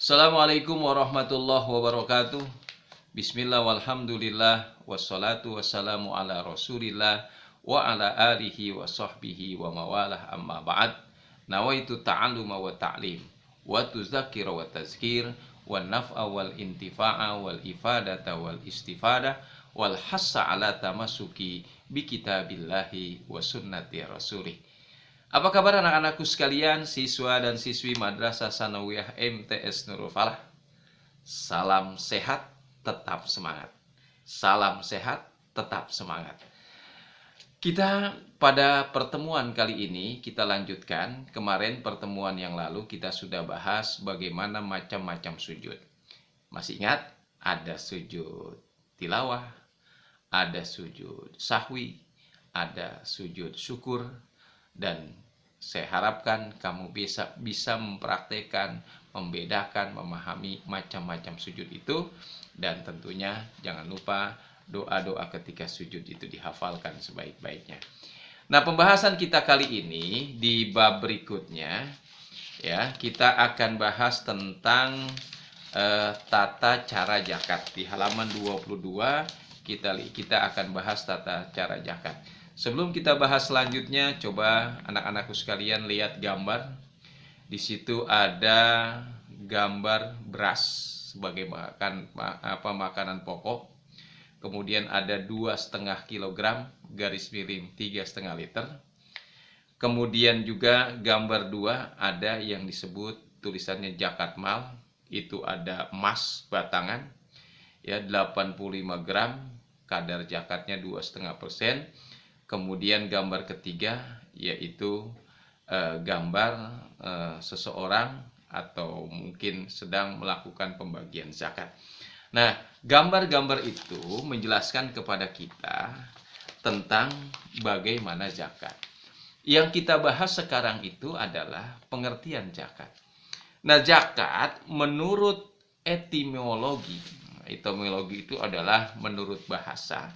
Assalamualaikum warahmatullahi wabarakatuh. Bismillah walhamdulillah wassalatu wassalamu ala rasulillah wa ala alihi wa sahbihi wa mawalah amma ba'd. Nawaitu ta'alluma wa ta'lim wa tuzakira wa tazkir wa naf'a wal intifa'a wal ifadata wal istifadah wal hassa ala tamasuki bi kitabillahi wa sunnati rasulih. Apa kabar anak-anakku sekalian, siswa dan siswi Madrasah Sanawiyah MTS Nurul Falah? Salam sehat, tetap semangat. Salam sehat, tetap semangat. Kita pada pertemuan kali ini kita lanjutkan. Kemarin pertemuan yang lalu kita sudah bahas bagaimana macam-macam sujud. Masih ingat? Ada sujud tilawah, ada sujud sahwi, ada sujud syukur. Dan saya harapkan kamu bisa mempraktekkan, membedakan, memahami macam-macam sujud itu. Dan tentunya jangan lupa doa-doa ketika sujud itu dihafalkan sebaik-baiknya. Nah, pembahasan kita kali ini di bab berikutnya, ya, kita akan bahas tentang tata cara zakat. Di halaman 22 kita akan bahas tata cara zakat. Sebelum kita bahas selanjutnya, coba anak-anakku sekalian lihat gambar. Di situ ada gambar beras sebagai makanan pokok. Kemudian ada 2,5 kg, garis miring 3,5 liter. Kemudian juga gambar 2 ada yang disebut tulisannya zakat mal. Itu ada emas batangan, ya, 85 gram, kadar zakatnya 2,5%. Kemudian gambar ketiga yaitu gambar seseorang atau mungkin sedang melakukan pembagian zakat. Nah, gambar-gambar itu menjelaskan kepada kita tentang bagaimana zakat. Yang kita bahas sekarang itu adalah pengertian zakat. Nah, zakat menurut etimologi itu adalah menurut bahasa.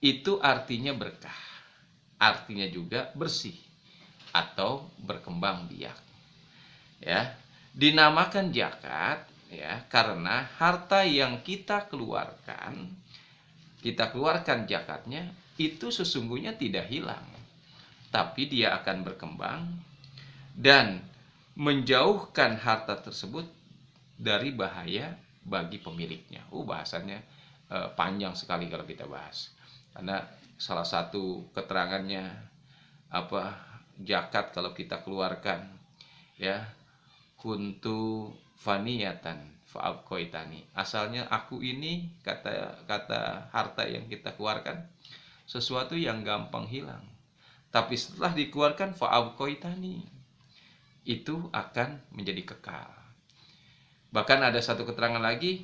Itu artinya berkah, artinya juga bersih atau berkembang biak. Ya, dinamakan zakat ya karena harta yang kita keluarkan zakatnya itu sesungguhnya tidak hilang, tapi dia akan berkembang dan menjauhkan harta tersebut dari bahaya bagi pemiliknya. Bahasanya panjang sekali kalau kita bahas. Karena salah satu keterangannya zakat kalau kita keluarkan, ya, kuntu faniyatan fa'abqaitani. Asalnya aku ini, kata harta yang kita keluarkan sesuatu yang gampang hilang. Tapi setelah dikeluarkan fa'abqaitani, itu akan menjadi kekal. Bahkan ada satu keterangan lagi,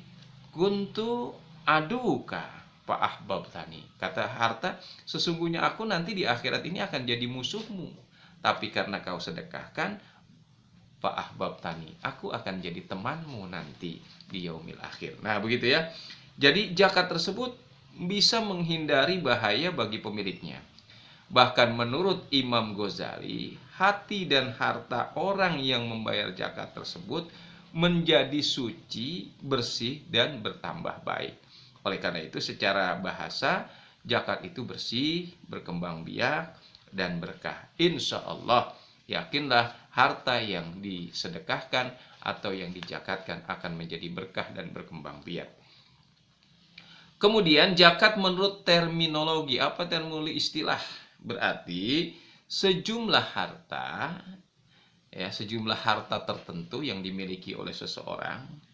kuntu aduka fa'ahbabtani. Kata harta, sesungguhnya aku nanti di akhirat ini akan jadi musuhmu, tapi karena kau sedekahkan, fa'ahbabtani, aku akan jadi temanmu nanti di yaumil akhir. Nah, begitu ya. Jadi zakat tersebut bisa menghindari bahaya bagi pemiliknya. Bahkan menurut Imam Ghazali, hati dan harta orang yang membayar zakat tersebut menjadi suci, bersih, dan bertambah baik. Oleh karena itu, secara bahasa, zakat itu bersih, berkembang biak, dan berkah. Insya Allah, yakinlah harta yang disedekahkan atau yang dizakatkan akan menjadi berkah dan berkembang biak. Kemudian, zakat menurut terminologi. Apa terminologi istilah? Berarti sejumlah harta tertentu yang dimiliki oleh seseorang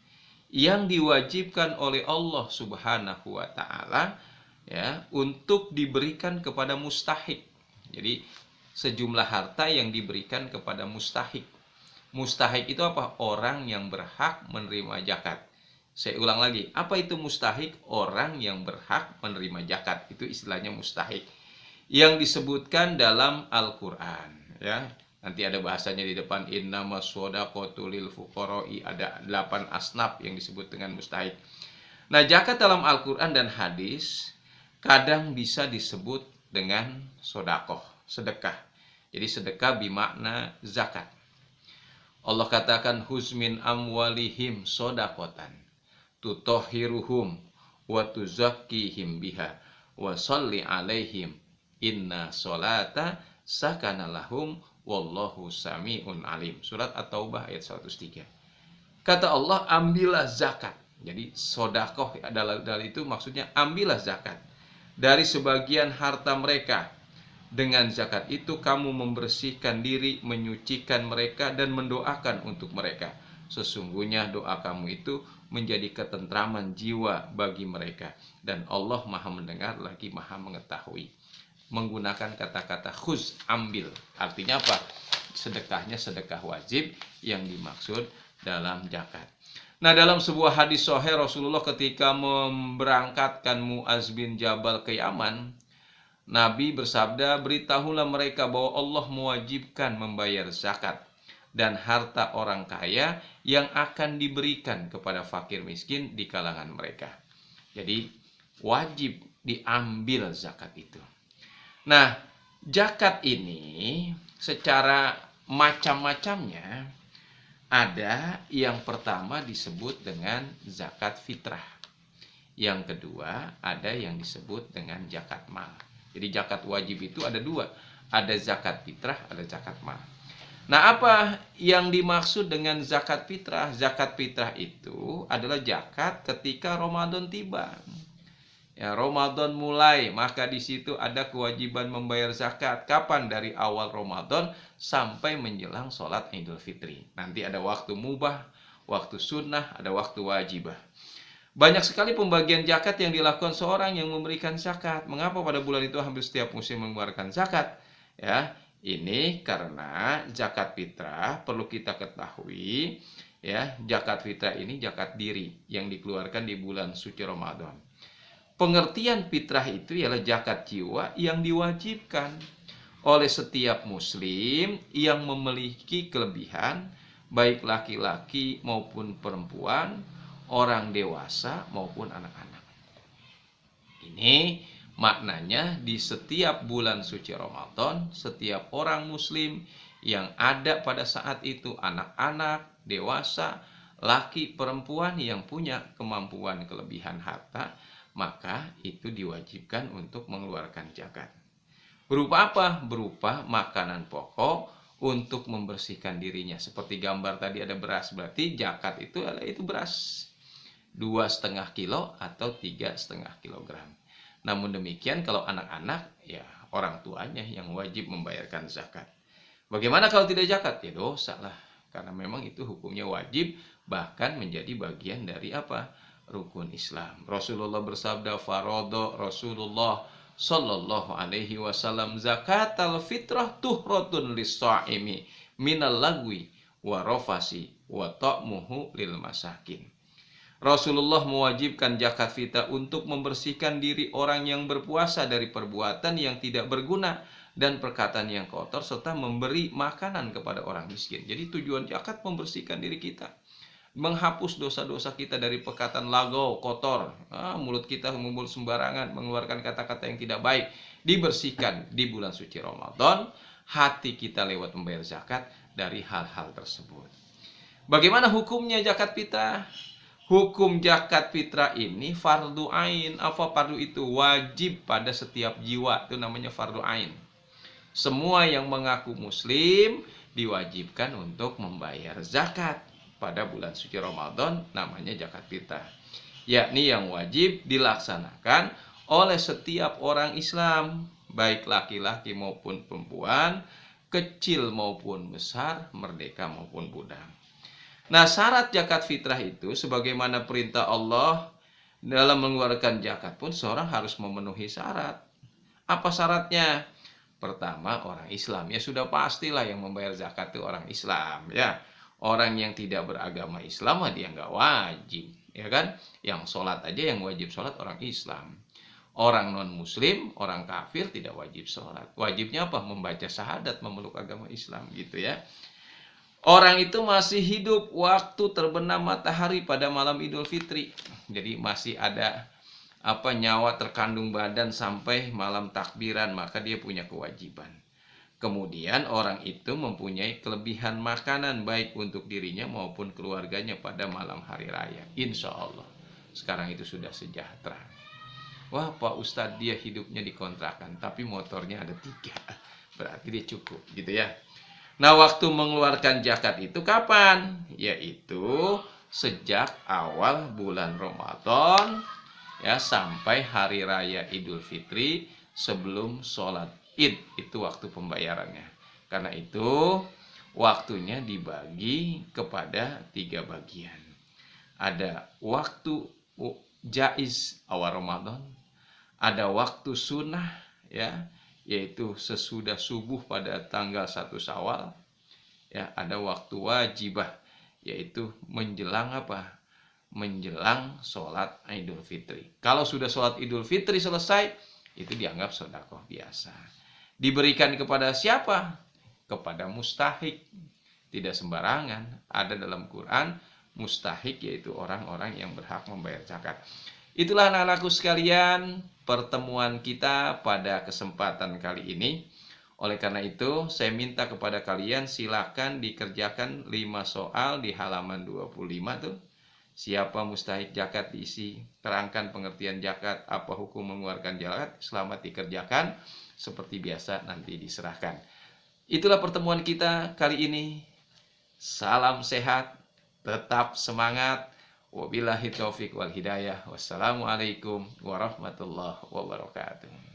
yang diwajibkan oleh Allah Subhanahu wa taala, ya, untuk diberikan kepada mustahik. Jadi sejumlah harta yang diberikan kepada mustahik. Mustahik itu apa? Orang yang berhak menerima zakat. Saya ulang lagi, apa itu mustahik? Orang yang berhak menerima zakat. Itu istilahnya mustahik. Yang disebutkan dalam Al-Qur'an, ya. Nanti ada bahasanya di depan, innamas shadaqatu lil fuqara'i, ada 8 asnaf yang disebut dengan mustahik. Nah, zakat dalam Al-Qur'an dan hadis kadang bisa disebut dengan sedekah. Jadi sedekah bermakna zakat. Allah katakan huzmin amwalihim sodakotan tutohiruhum wa tuzakkihim biha wa sholli alaihim inna solata sakana lahum wallahu sami'un alim. Surat At-Taubah ayat 103. Kata Allah, ambillah zakat. Jadi sodakoh adalah itu maksudnya ambillah zakat dari sebagian harta mereka. Dengan zakat itu kamu membersihkan diri, menyucikan mereka, dan mendoakan untuk mereka. Sesungguhnya doa kamu itu menjadi ketentraman jiwa bagi mereka. Dan Allah maha mendengar lagi maha mengetahui. Menggunakan kata-kata khuz, ambil. Artinya apa? Sedekahnya sedekah wajib yang dimaksud dalam zakat. Nah, dalam sebuah hadis sahih Rasulullah ketika memberangkatkan Muaz bin Jabal ke Yaman, Nabi bersabda, beritahulah mereka bahwa Allah mewajibkan membayar zakat dan harta orang kaya yang akan diberikan kepada fakir miskin di kalangan mereka. Jadi wajib diambil zakat itu. Nah, zakat ini secara macam-macamnya ada. Yang pertama disebut dengan zakat fitrah. Yang kedua ada yang disebut dengan zakat mal. Jadi zakat wajib itu ada dua. Ada zakat fitrah, ada zakat mal. Nah, apa yang dimaksud dengan zakat fitrah? Zakat fitrah itu adalah zakat ketika Ramadan tiba. Ya, Ramadan mulai, maka di situ ada kewajiban membayar zakat. Kapan? Dari awal Ramadan sampai menjelang sholat Idul Fitri. Nanti ada waktu mubah, waktu sunnah, ada waktu wajibah. Banyak sekali pembagian zakat yang dilakukan seorang yang memberikan zakat. Mengapa pada bulan itu hampir setiap musim mengeluarkan zakat? Ya, ini karena zakat fitrah perlu kita ketahui. Ya, zakat fitrah ini zakat diri yang dikeluarkan di bulan suci Ramadan. Pengertian fitrah itu ialah zakat jiwa yang diwajibkan oleh setiap muslim yang memiliki kelebihan, baik laki-laki maupun perempuan, orang dewasa maupun anak-anak. Ini maknanya di setiap bulan suci Ramadan, setiap orang muslim yang ada pada saat itu, anak-anak, dewasa, laki, perempuan yang punya kemampuan kelebihan harta, maka itu diwajibkan untuk mengeluarkan zakat. Berupa apa? Berupa makanan pokok untuk membersihkan dirinya. Seperti gambar tadi ada beras, berarti zakat itu adalah itu beras. 2,5 kilo atau 3,5 kilogram. Namun demikian kalau anak-anak, ya orang tuanya yang wajib membayarkan zakat. Bagaimana kalau tidak zakat? Ya dosa lah. Karena memang itu hukumnya wajib, bahkan menjadi bagian dari apa? Rukun Islam. Rasulullah bersabda, farodo Rasulullah Sallallahu alaihi wasallam zakatal fitrah tuhratun lis-shaimi minal lagwi wa rafasi wa ta'muhu lil masakin. Rasulullah mewajibkan zakat fitrah untuk membersihkan diri orang yang berpuasa dari perbuatan yang tidak berguna dan perkataan yang kotor, serta memberi makanan kepada orang miskin. Jadi tujuan zakat membersihkan diri kita, menghapus dosa-dosa kita dari perkataan lagau, kotor, mulut kita mulut sembarangan, mengeluarkan kata-kata yang tidak baik, dibersihkan di bulan suci Ramadan. Hati kita lewat membayar zakat dari hal-hal tersebut. Bagaimana hukumnya zakat fitrah? Hukum zakat fitrah ini fardu ain. Apa fardu itu? Wajib pada setiap jiwa. Itu namanya fardu ain. Semua yang mengaku muslim diwajibkan untuk membayar zakat pada bulan suci Ramadan, namanya zakat fitrah. Yakni yang wajib dilaksanakan oleh setiap orang Islam, baik laki-laki maupun perempuan, kecil maupun besar, merdeka maupun budak. Nah, syarat zakat fitrah itu sebagaimana perintah Allah dalam mengeluarkan zakat pun seorang harus memenuhi syarat. Apa syaratnya? Pertama, orang Islam. Ya sudah pastilah yang membayar zakat itu orang Islam, ya. Orang yang tidak beragama Islam dia nggak wajib, ya kan? Yang sholat aja yang wajib sholat orang Islam. Orang non-muslim, orang kafir tidak wajib sholat. Wajibnya apa? Membaca syahadat, memeluk agama Islam, gitu ya. Orang itu masih hidup waktu terbenam matahari pada malam Idul Fitri. Jadi masih ada nyawa terkandung badan sampai malam takbiran, maka dia punya kewajiban. Kemudian orang itu mempunyai kelebihan makanan baik untuk dirinya maupun keluarganya pada malam hari raya. Insya Allah. Sekarang itu sudah sejahtera. Wah, Pak Ustadz, dia hidupnya di kontrakan, tapi motornya ada 3. Berarti dia cukup, gitu ya. Nah, waktu mengeluarkan zakat itu kapan? Yaitu sejak awal bulan Ramadan ya sampai hari raya Idul Fitri sebelum sholat Id. Itu waktu pembayarannya. Karena itu waktunya dibagi kepada 3 bagian. Ada waktu jaiz awal Ramadan, ada waktu sunnah ya, yaitu sesudah subuh pada tanggal 1 Syawal ya, ada waktu wajibah yaitu menjelang apa? Menjelang sholat Idul Fitri. Kalau sudah sholat Idul Fitri selesai, itu dianggap sedekah biasa. Diberikan kepada siapa? Kepada mustahik. Tidak sembarangan. Ada dalam Quran mustahik, yaitu orang-orang yang berhak membayar zakat. Itulah anak-anakku sekalian pertemuan kita pada kesempatan kali ini. Oleh karena itu, saya minta kepada kalian silakan dikerjakan 5 soal di halaman 25 tuh. Siapa mustahik zakat diisi, terangkan pengertian zakat, apa hukum mengeluarkan zakat, selamat dikerjakan. Seperti biasa nanti diserahkan. Itulah pertemuan kita kali ini. Salam sehat, tetap semangat. Wabillahi taufiq wal hidayah. Wassalamualaikum warahmatullahi wabarakatuh.